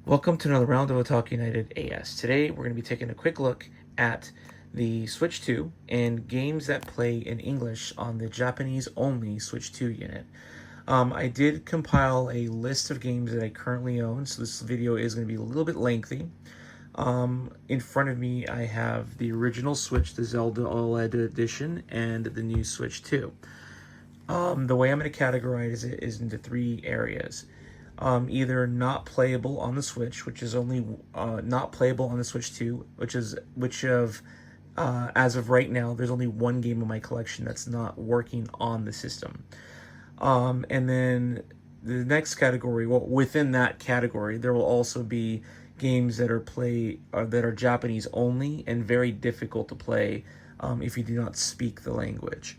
Welcome to another round of Otaku United AS. Today we're going to be taking a quick look at the Switch 2 and games that play in English on the Japanese-only Switch 2 unit. I did compile a list of games that I currently own, so this video is going to be a little bit lengthy. In front of me I have the original Switch, the Zelda OLED edition, and the new Switch 2. The way I'm going to categorize it is into three areas. Either not playable on the Switch, which is only not playable on the Switch 2, as of right now, there's only one game in my collection that's not working on the system. And then the next category, well, within that category, there will also be games that are Japanese only and very difficult to play if you do not speak the language.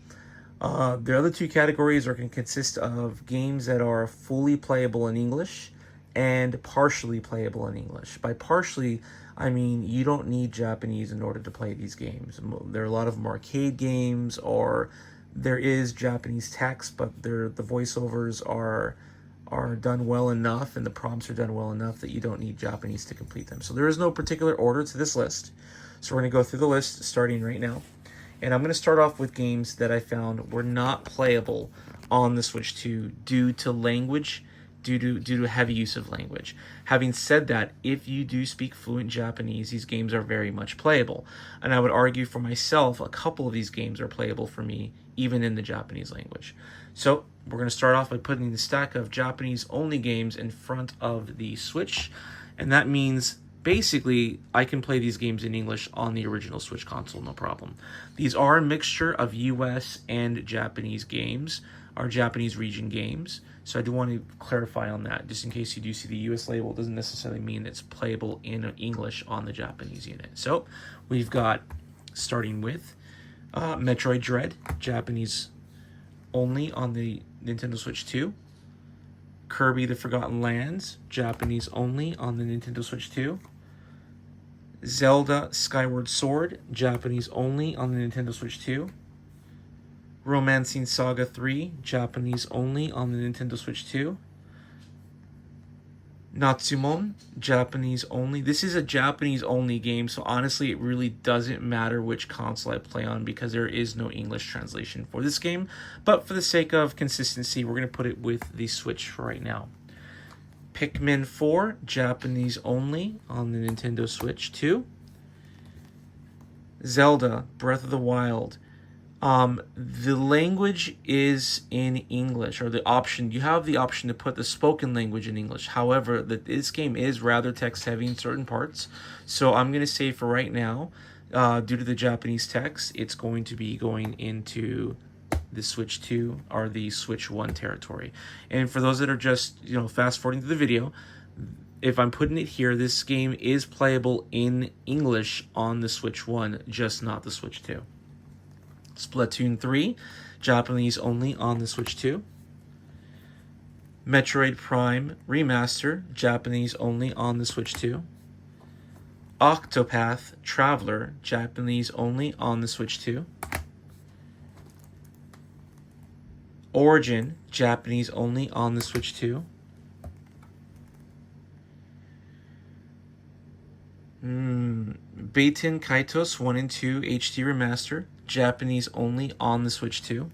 The other two categories can consist of games that are fully playable in English and partially playable in English. By partially, I mean you don't need Japanese in order to play these games. There are a lot of them arcade games, or there is Japanese text, but the voiceovers are done well enough and the prompts are done well enough that you don't need Japanese to complete them. So there is no particular order to this list. So we're going to go through the list starting right now. And I'm going to start off with games that I found were not playable on the Switch 2 due to language, due to heavy use of language. Having said that, if you do speak fluent Japanese, these games are very much playable. And I would argue for myself, a couple of these games are playable for me, even in the Japanese language. So we're going to start off by putting the stack of Japanese-only games in front of the Switch. And that means basically, I can play these games in English on the original Switch console, no problem. These are a mixture of US and Japanese games, or Japanese region games. So I do want to clarify on that, just in case you do see the US label. It doesn't necessarily mean it's playable in English on the Japanese unit. So we've got, starting with Metroid Dread, Japanese only on the Nintendo Switch 2. Kirby the Forgotten Lands, Japanese only on the Nintendo Switch 2. Zelda Skyward Sword, Japanese only on the Nintendo Switch 2. Romancing Saga 3, Japanese only on the Nintendo Switch 2. Natsumon, Japanese only. This is a Japanese only game, so honestly it really doesn't matter which console I play on because there is no English translation for this game. But for the sake of consistency, we're going to put it with the Switch for right now. Pikmin 4, Japanese only on the Nintendo Switch 2. Zelda Breath of the Wild. The language is in English, or the option, you have the option to put the spoken language in English. However, this game is rather text heavy in certain parts. So I'm going to say for right now, due to the Japanese text, it's going to be going into the Switch 2 or the Switch 1 territory. And for those that are just, fast forwarding to the video, if I'm putting it here, this game is playable in English on the Switch 1, just not the Switch 2. Splatoon 3, Japanese only on the Switch 2. Metroid Prime Remaster, Japanese only on the Switch 2. Octopath Traveler, Japanese only on the Switch 2. Origin, Japanese only on the Switch 2. Baten Kaitos 1 and 2 HD Remaster, Japanese only on the Switch 2.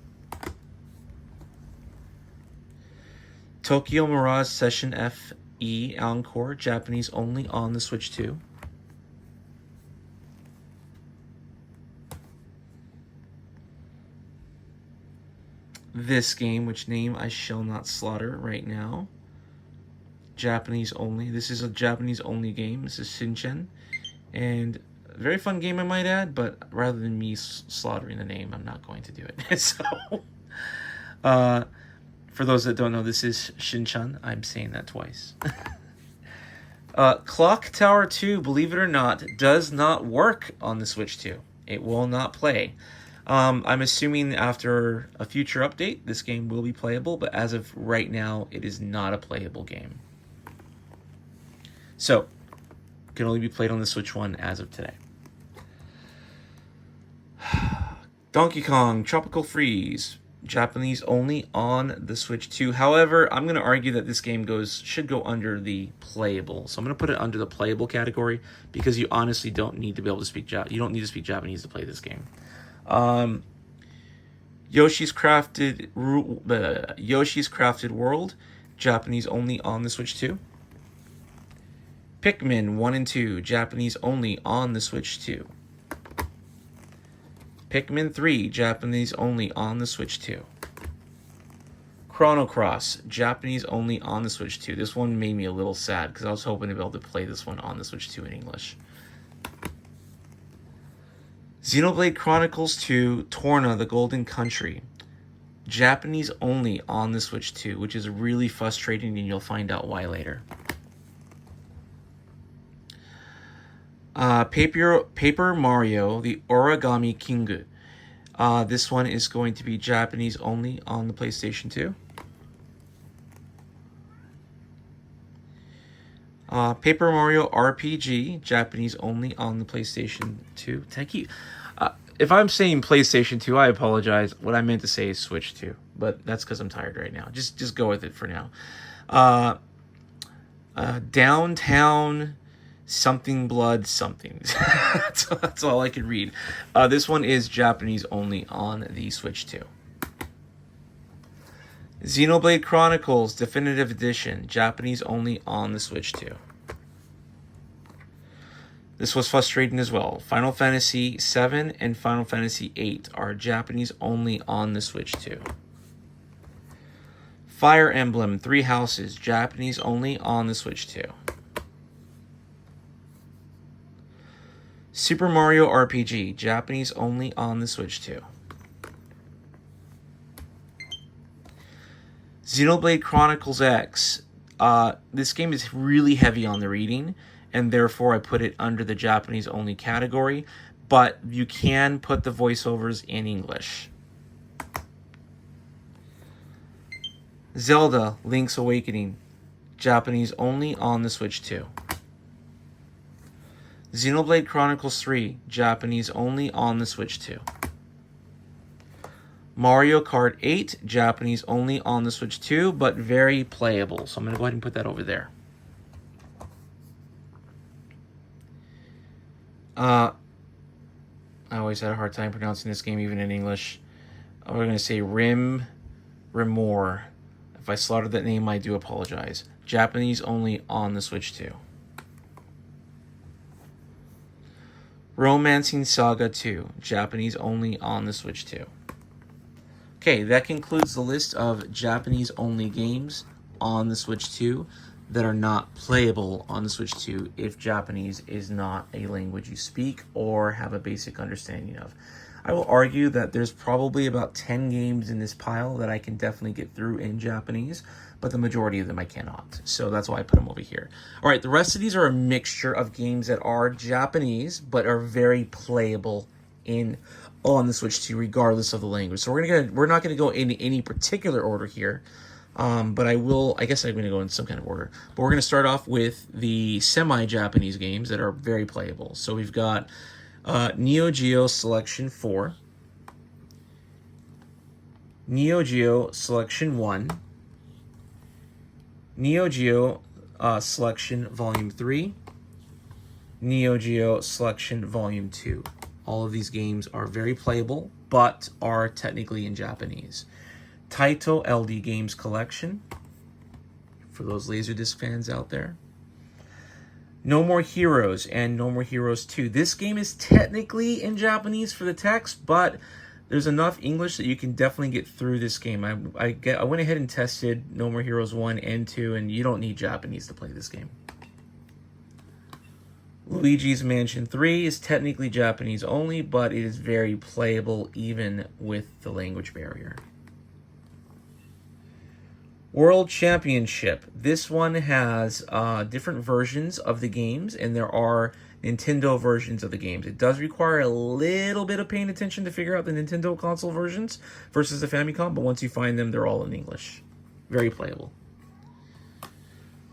Tokyo Mirage Session FE Encore, Japanese only on the Switch 2. This game, which name I shall not slaughter right now. Japanese only. This is a Japanese only game. This is Shinchan. And a very fun game, I might add, but rather than me slaughtering the name, I'm not going to do it. So, for those that don't know, this is Shinchan. I'm saying that twice. Clock Tower 2, believe it or not, does not work on the Switch 2. It will not play. I'm assuming after a future update, this game will be playable, but as of right now, it is not a playable game. So, can only be played on the Switch 1 as of today. Donkey Kong Tropical Freeze, Japanese only on the Switch 2. However, I'm going to argue that this game should go under the playable. So I'm going to put it under the playable category because you honestly don't need to be able to speak you don't need to speak Japanese to play this game. Yoshi's Crafted World, Japanese only on the Switch 2. Pikmin 1 and 2, Japanese only on the Switch 2. Pikmin 3, Japanese only on the Switch 2. Chrono Cross, Japanese only on the Switch 2. This one made me a little sad because I was hoping to be able to play this one on the Switch 2 in English. Xenoblade Chronicles 2, Torna, the Golden Country, Japanese only on the Switch 2, which is really frustrating, and you'll find out why later. Paper Mario, the Origami King. This one is going to be Japanese only on the PlayStation 2. Paper Mario RPG, Japanese only on the PlayStation 2. Thank you. If I'm saying PlayStation 2, I apologize. What I meant to say is Switch 2, but that's because I'm tired right now. Just go with it for now. Downtown something blood something. That's all I can read. This one is Japanese only on the Switch 2. Xenoblade Chronicles Definitive Edition, Japanese only on the Switch 2. This was frustrating as well. Final Fantasy VII and Final Fantasy VIII are Japanese only on the Switch 2. Fire Emblem Three Houses, Japanese only on the Switch 2. Super Mario RPG, Japanese only on the Switch 2. Xenoblade Chronicles X. This game is really heavy on the reading, and therefore I put it under the Japanese only category, but you can put the voiceovers in English. Zelda Link's Awakening, Japanese only on the Switch 2. Xenoblade Chronicles 3, Japanese only on the Switch 2. Mario Kart 8, Japanese only on the Switch 2, but very playable. So I'm going to go ahead and put that over there. I always had a hard time pronouncing this game, even in English. We're going to say Rim Remor. If I slaughtered that name, I do apologize. Japanese only on the Switch 2. Romancing Saga 2, Japanese only on the Switch 2. Okay, that concludes the list of Japanese-only games on the Switch 2 that are not playable on the Switch 2 if Japanese is not a language you speak or have a basic understanding of. I will argue that there's probably about 10 games in this pile that I can definitely get through in Japanese, but the majority of them I cannot. So that's why I put them over here. All right, the rest of these are a mixture of games that are Japanese but are very playable on the Switch 2 regardless of the language. So we're not going to go in any particular order here. But I guess I'm going to go in some kind of order. But we're going to start off with the semi-Japanese games that are very playable. So we've got Neo Geo Selection 4, Neo Geo Selection 1, Neo Geo Selection Volume 3, Neo Geo Selection Volume 2. All of these games are very playable, but are technically in Japanese. Taito LD Games Collection, for those Laserdisc fans out there. No More Heroes and No More Heroes 2. This game is technically in Japanese for the text, but there's enough English that you can definitely get through this game. I went ahead and tested No More Heroes 1 and 2, and you don't need Japanese to play this game. Luigi's Mansion 3 is technically Japanese only, but it is very playable even with the language barrier. World Championship. This one has different versions of the games, and there are Nintendo versions of the games. It does require a little bit of paying attention to figure out the Nintendo console versions versus the Famicom, but once you find them, they're all in English. Very playable.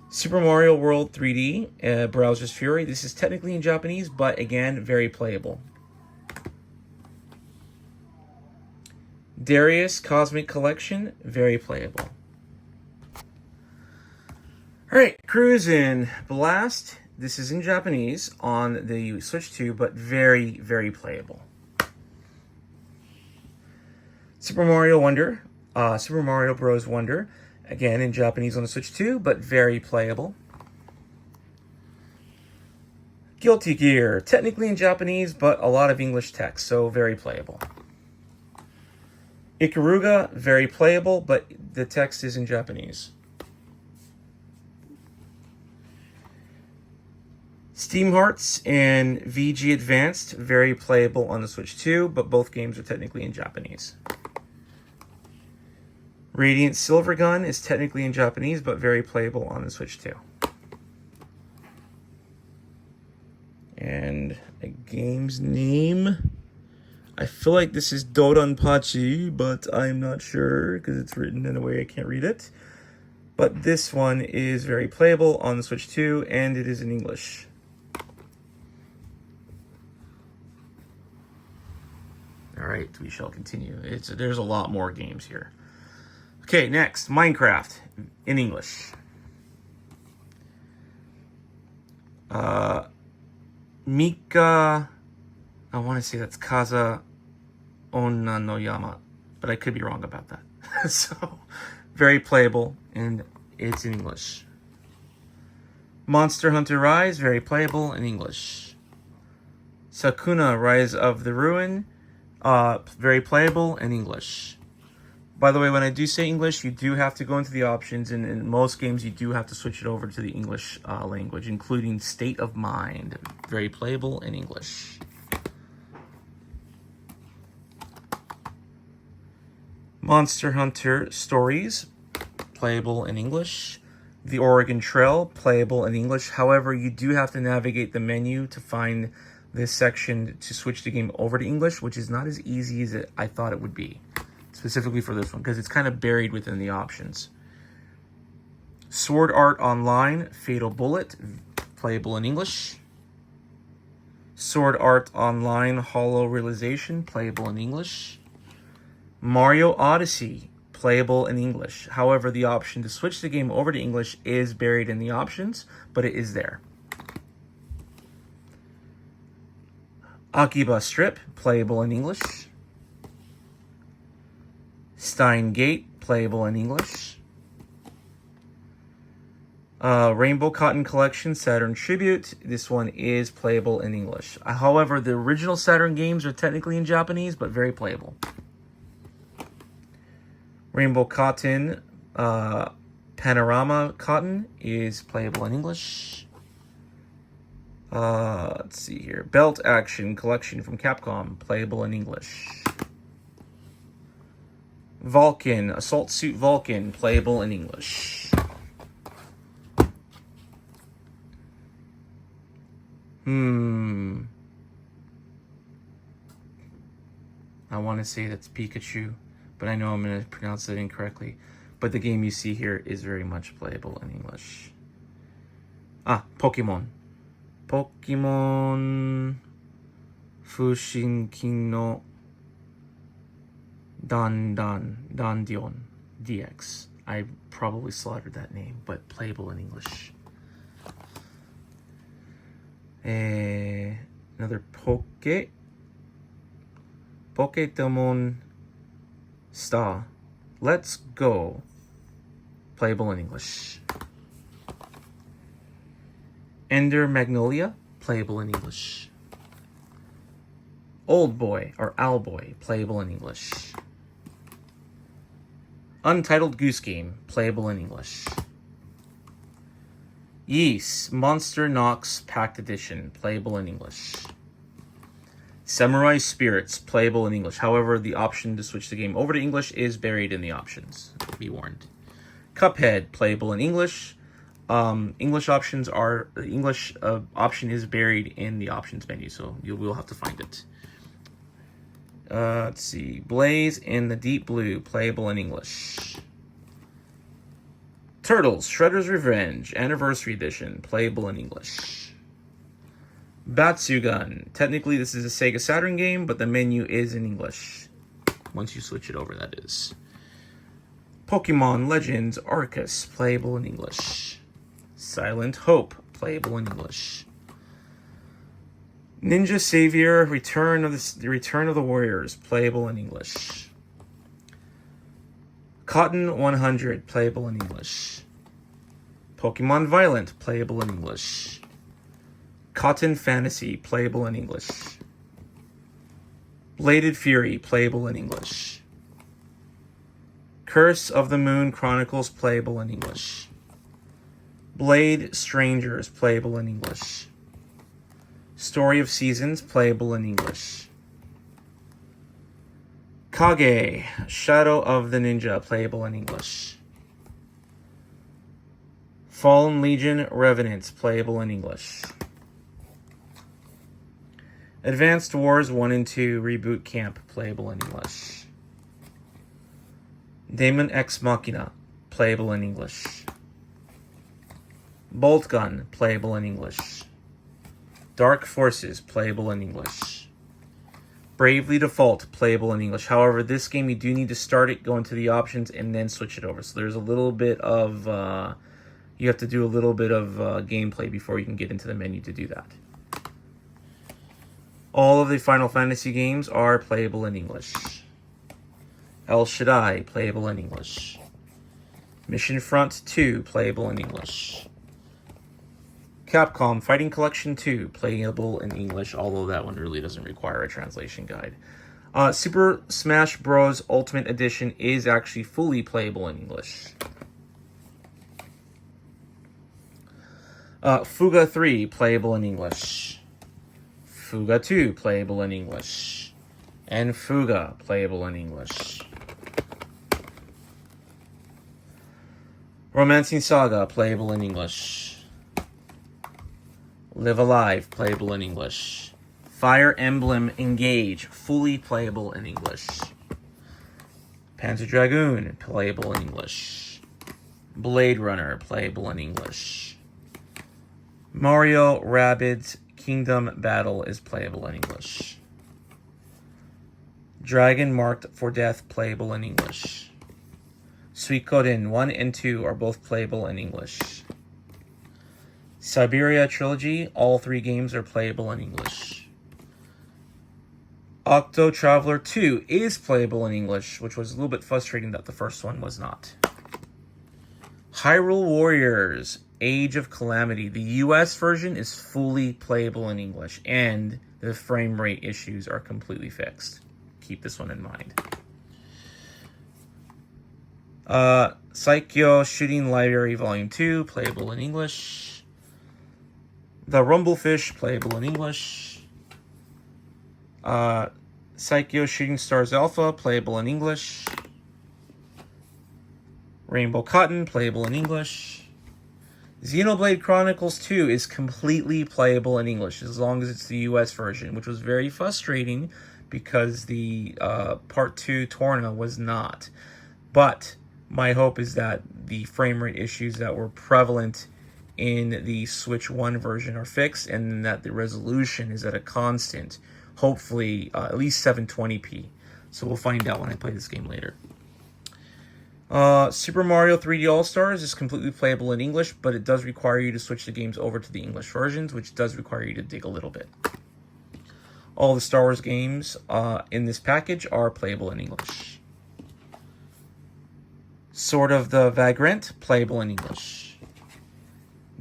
Super Mario World 3D, Bowser's Fury. This is technically in Japanese, but again, very playable. Darius Cosmic Collection, very playable. Alright, Cruisin' Blast. This is in Japanese on the Switch 2, but very, very playable. Super Mario Wonder, Super Mario Bros. Wonder, again in Japanese on the Switch 2, but very playable. Guilty Gear, technically in Japanese, but a lot of English text, so very playable. Ikaruga, very playable, but the text is in Japanese. Steam Hearts and VG Advanced, very playable on the Switch 2, but both games are technically in Japanese. Radiant Silvergun is technically in Japanese, but very playable on the Switch 2. And a game's name, I feel like this is Dodanpachi, but I'm not sure because it's written in a way I can't read it. But this one is very playable on the Switch 2, and it is in English. All right, we shall continue. There's a lot more games here. Okay, next, Minecraft in English. Mika, I want to say that's Kaza Onna no Yama, but I could be wrong about that. So, very playable, and it's in English. Monster Hunter Rise, very playable in English. Sakuna, Rise of the Ruin, very playable in English. By the way, when I do say English, you do have to go into the options, and in most games you do have to switch it over to the English language, including State of Mind. Very playable in English. Monster Hunter Stories, playable in English. The Oregon Trail, playable in English. However, you do have to navigate the menu to find this section to switch the game over to English, which is not as easy as I thought it would be. Specifically for this one, because it's kind of buried within the options. Sword Art Online, Fatal Bullet, playable in English. Sword Art Online, Hollow Realization, playable in English. Mario Odyssey, playable in English. However, the option to switch the game over to English is buried in the options, but it is there. Akiba Strip, playable in English. Stein Gate, playable in English. Rainbow Cotton Collection, Saturn Tribute. This one is playable in English. However, the original Saturn games are technically in Japanese, but very playable. Rainbow Cotton, Panorama Cotton is playable in English. Let's see here. Belt Action Collection from Capcom, playable in English. Vulcan, Assault Suit Vulcan, playable in English. I want to say that's Pikachu, but I know I'm going to pronounce it incorrectly. But the game you see here is very much playable in English. Pokemon. Pokemon Fushinkin no Dandion DX. I probably slaughtered that name, but playable in English. Another Pokémon Star. Let's Go. Playable in English. Ender Magnolia. Playable in English. Old Boy or Owlboy. Playable in English. Untitled Goose Game, playable in English. Ys, Monster Nox Pact Edition, playable in English. Samurai Spirits, playable in English. However, the option to switch the game over to English is buried in the options. Be warned. Cuphead, playable in English. English options are the English option is buried in the options menu, so you will have to find it. Let's see. Blaze in the Deep Blue, playable in English. Turtles, Shredder's Revenge, Anniversary Edition, playable in English. Batsugun. Technically, this is a Sega Saturn game, but the menu is in English. once you switch it over, that is. Pokemon Legends Arceus, playable in English. Silent Hope, playable in English. Ninja Savior, Return of the Warriors, playable in English. Cotton 100, playable in English. Pokemon Violent, playable in English. Cotton Fantasy, playable in English. Bladed Fury, playable in English. Curse of the Moon Chronicles, playable in English. Blade Strangers, playable in English. Story of Seasons, playable in English. Kage, Shadow of the Ninja, playable in English. Fallen Legion Revenants, playable in English. Advanced Wars 1 and 2 Reboot Camp, playable in English. Daemon X Machina, playable in English. Bolt Gun, playable in English. Dark Forces, playable in English. Bravely Default, playable in English. However, this game you do need to start it, go into the options, and then switch it over. So there's a little bit of, you have to do a little bit of gameplay before you can get into the menu to do that. All of the Final Fantasy games are playable in English. El Shaddai, playable in English. Mission Front 2, playable in English. Capcom Fighting Collection 2, playable in English, although that one really doesn't require a translation guide. Super Smash Bros. Ultimate Edition is actually fully playable in English. Fuga 3, playable in English. Fuga 2, playable in English. And Fuga, playable in English. Romancing Saga, playable in English. Live Alive, playable in English. Fire Emblem Engage, fully playable in English. Panzer Dragoon, playable in English. Blade Runner, playable in English. Mario Rabbids Kingdom Battle is playable in English. Dragon Marked for Death, playable in English. Suikoden 1 and 2 are both playable in English. Siberia Trilogy, all 3 games are playable in English. Octo Traveler 2 is playable in English, which was a little bit frustrating that the first one was not. Hyrule Warriors Age of Calamity. The US version is fully playable in English, and the frame rate issues are completely fixed. Keep this one in mind. Saikyo Shooting Library Volume 2, playable in English. The Rumblefish, playable in English. Saikyo Shooting Stars Alpha, playable in English. Rainbow Cotton, playable in English. Xenoblade Chronicles 2 is completely playable in English, as long as it's the US version, which was very frustrating because the Part 2 Torna was not. But my hope is that the frame rate issues that were prevalent in the Switch 1 version are fixed, and that the resolution is at a constant, hopefully at least 720p. So we'll find out when I play this game later. Super Mario 3D All-Stars is completely playable in English, but it does require you to switch the games over to the English versions, which does require you to dig a little bit. All the Star Wars games in this package are playable in English. Sword of the Vagrant, playable in English.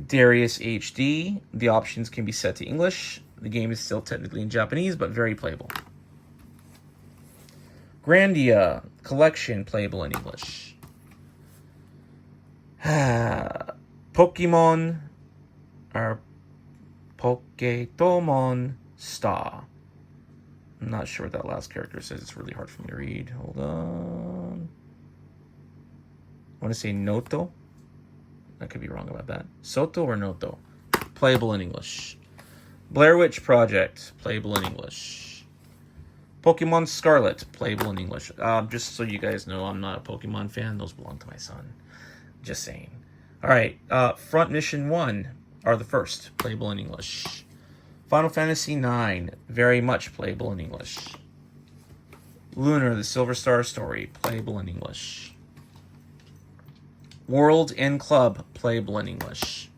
Darius HD, the options can be set to English. The game is still technically in Japanese, but very playable. Grandia Collection, playable in English. Pokemon Star. I'm not sure what that last character says. It's really hard for me to read. Hold on. I want to say Noto. I could be wrong about that. Soto or Noto? Playable in English. Blair Witch Project, playable in English. Pokemon Scarlet, playable in English. Just so you guys know, I'm not a Pokemon fan. Those belong to my son. Just saying. Alright, Front Mission 1 are the first, playable in English. Final Fantasy IX, very much playable in English. Lunar, the Silver Star Story, playable in English. World and Club, playable in English.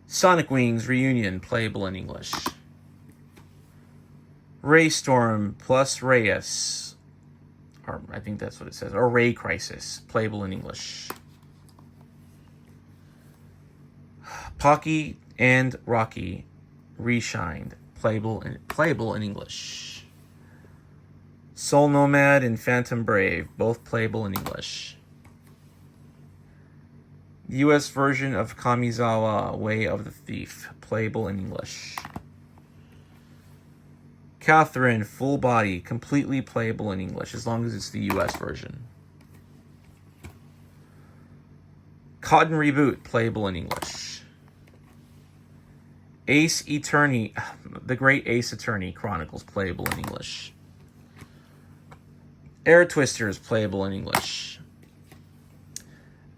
Sonic Wings Reunion, playable in English. Raystorm plus Reyes, or I think that's what it says, or Ray Crisis, playable in English. Pocky and Rocky, Reshined, playable in English. Soul Nomad and Phantom Brave, both playable in English. The US version of Kamizawa, Way of the Thief, playable in English. Catherine, Full Body, completely playable in English, as long as it's the US version. Cotton Reboot, playable in English. Ace Attorney, The Great Ace Attorney Chronicles, playable in English. Air Twisters, playable in English.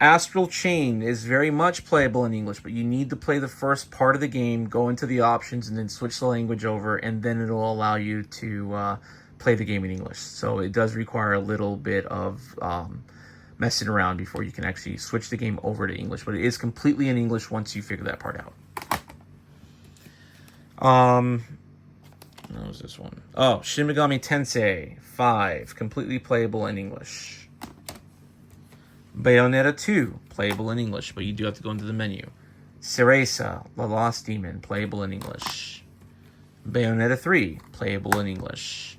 Astral Chain is very much playable in English, but you need to play the first part of the game, go into the options, and then switch the language over, and then it'll allow you to play the game in English. So it does require a little bit of messing around before you can actually switch the game over to English, but it is completely in English once you figure that part out. What was this one? Oh, Shin Megami Tensei 5, completely playable in English. Bayonetta 2, playable in English, but you do have to go into the menu. Cereza, The Lost Demon, playable in English. Bayonetta 3, playable in English.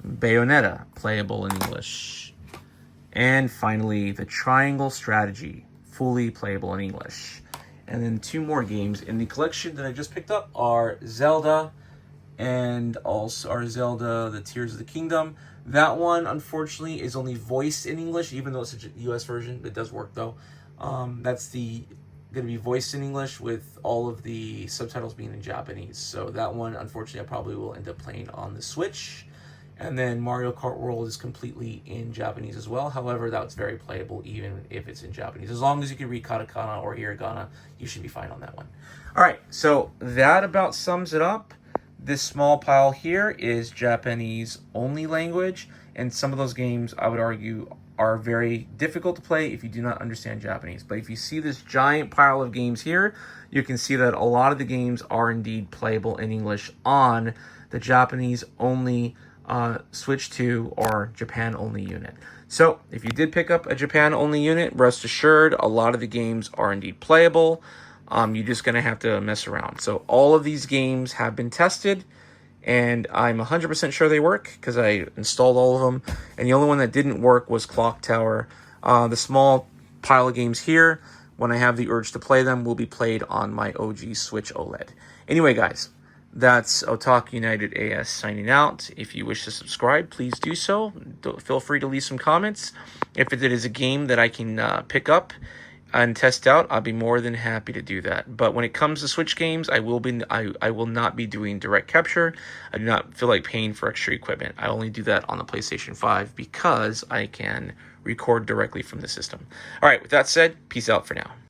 Bayonetta, playable in English. And finally, the Triangle Strategy, fully playable in English. And then 2 more games in the collection that I just picked up are Zelda and also Zelda, The Tears of the Kingdom. That one, unfortunately, is only voiced in English, even though it's a US version. It does work, though. That's going to be voiced in English with all of the subtitles being in Japanese. So that one, unfortunately, I probably will end up playing on the Switch. And then Mario Kart World is completely in Japanese as well. However, that's very playable even if it's in Japanese. As long as you can read katakana or hiragana, you should be fine on that one. All right, so that about sums it up. This small pile here is Japanese only language, and some of those games, I would argue, are very difficult to play if you do not understand Japanese. But if you see this giant pile of games here, you can see that a lot of the games are indeed playable in English on the Japanese only Switch 2 or Japan only unit. So if you did pick up a Japan only unit, rest assured a lot of the games are indeed playable. You're just going to have to mess around. So all of these games have been tested, and I'm 100% sure they work because I installed all of them. And the only one that didn't work was Clock Tower. The small pile of games here, when I have the urge to play them, will be played on my OG Switch OLED. Anyway, guys, that's Otaku United AS signing out. If you wish to subscribe, please do so. Feel free to leave some comments. If it is a game that I can pick up and test out, I'll be more than happy to do that. But when it comes to Switch games, I will not be doing direct capture. I do not feel like paying for extra equipment. I only do that on the PlayStation 5 because I can record directly from the system. All right, with that said, peace out for now.